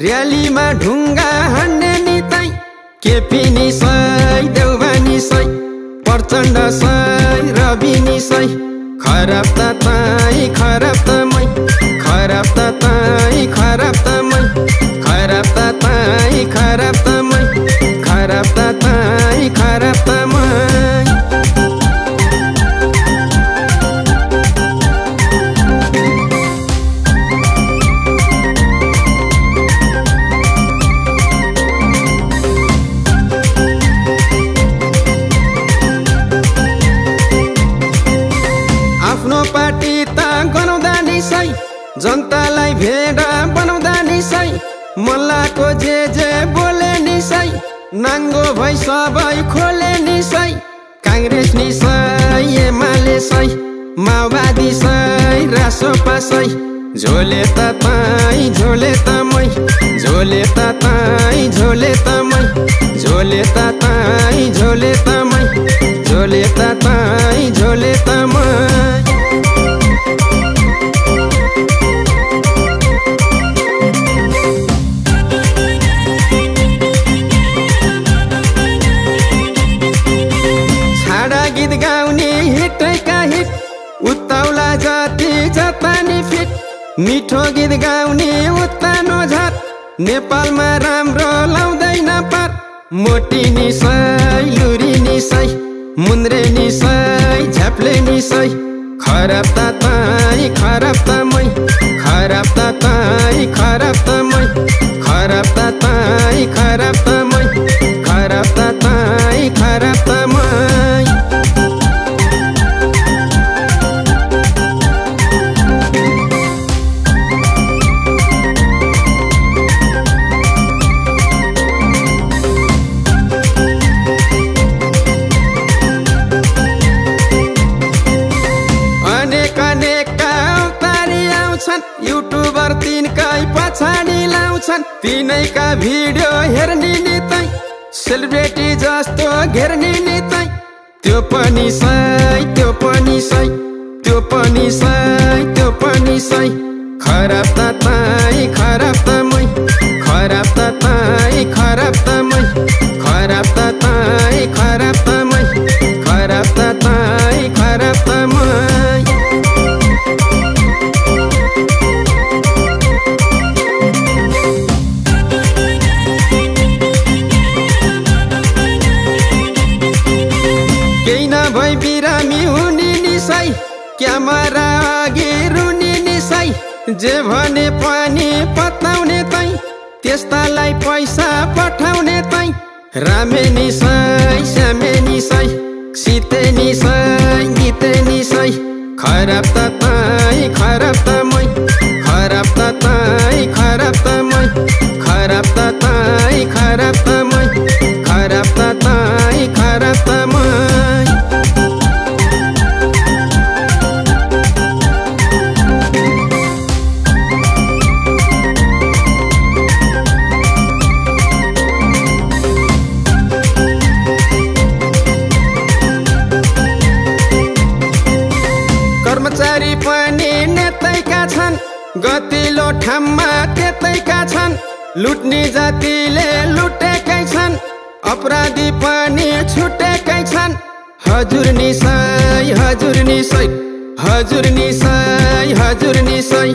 र्यालीमा ढुङ्गा हान्ने निताई केपी निसै देउबा निसै प्रचण्ड सै रवि निसै खराब त ताई खराब त मै खराब त ताई खराब त मै खराब त ताई खराब त मै खराब त ताई खराब त मै पार्टी त गनाउँदा निसै जनतालाई भेडा बनाउँदा निसै मल्लाको जे बोले निसै नाङ्गो भई सबै खोले निसै काङ्ग्रेस निसै एमाले सै माओवादी सै रासोपा सै झोले त ताई झोले त मै झोले त ताई झोले त मै झोले त ताई झोले त मै झोले त ताई झोले त मै गीत गाउने हिटैका हिट उत्ताउला जाति जतानी फिट मिठो गीत गाउने उत्तानो झाट नेपालमा राम्रो लाउँदैन पार मोटी निसै लुरी निसै मुन्द्रे निसै झ्याप्ले निसै खराब त ताई खराब त मै खराब त ताई खराब त मै खराब त ताई खराब त मै खराब त ताई खराब त मै युट्युबर तिनकै पछाडि लाउँछन् तिनैका भिडियो हेर्ने नितै सेलिब्रेटी जस्तो घेर्ने नितै त्यो पनि सै त्यो पनि सै त्यो पनि सै त्यो पनि सै खराब त ताई खराब त मै खराब त ताई खराब त मै खराब त ताई खराब त मै खराब त ताई खराब त मै भई बिरामी हुने निसै क्यामेरा अघि रुने निसै जे भने पनि पत्ताउने तै त्यस्तालाई पैसा पठाउने तै रामे निसै श्यामे निसै सीते निसै गीते निसै खराब त ताई खराब त मै खराब त ताई खराब त मै खराब त ताई खराब त मै खराब त ताई खराब त मै कर्मचारी पनि नेतैका छन् गतिलो ठाममा त्यतैका छन् लुट्ने जातिले लुटेकै छन् अपराधी पनि छुटेकै छन् हजुर निसै हजुर निसै हजुर निसै हजुर निसै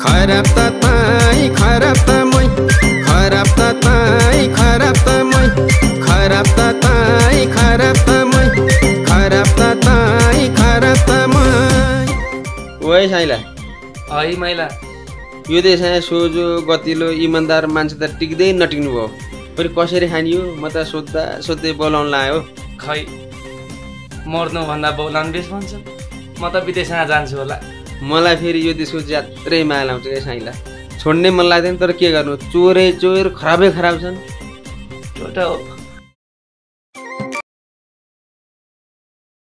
खराब त ताई खराब त मै खराब त ताई खराब त मै खराब त ताई खराब त मै खराब त ताई खराब त मै ओइ साइला है मैला यो देश सोझो गतिलो इमान्दार मान्छे त टिक्दै नटिक्नु भयो फेरि कसरी खानियो म त सोध्दै बोलाउन लाग्यो खै मर्नुभन्दा बोलाउन बेस भन्छ म त विदेशमा जान्छु होला मलाई फेरि यो देशको ज्यात्रै माया लाउँछ क्या साइला छोड्नै मन लाग्दैन तर के गर्नु चोरै चोर खराबै खराब छन् त्यो त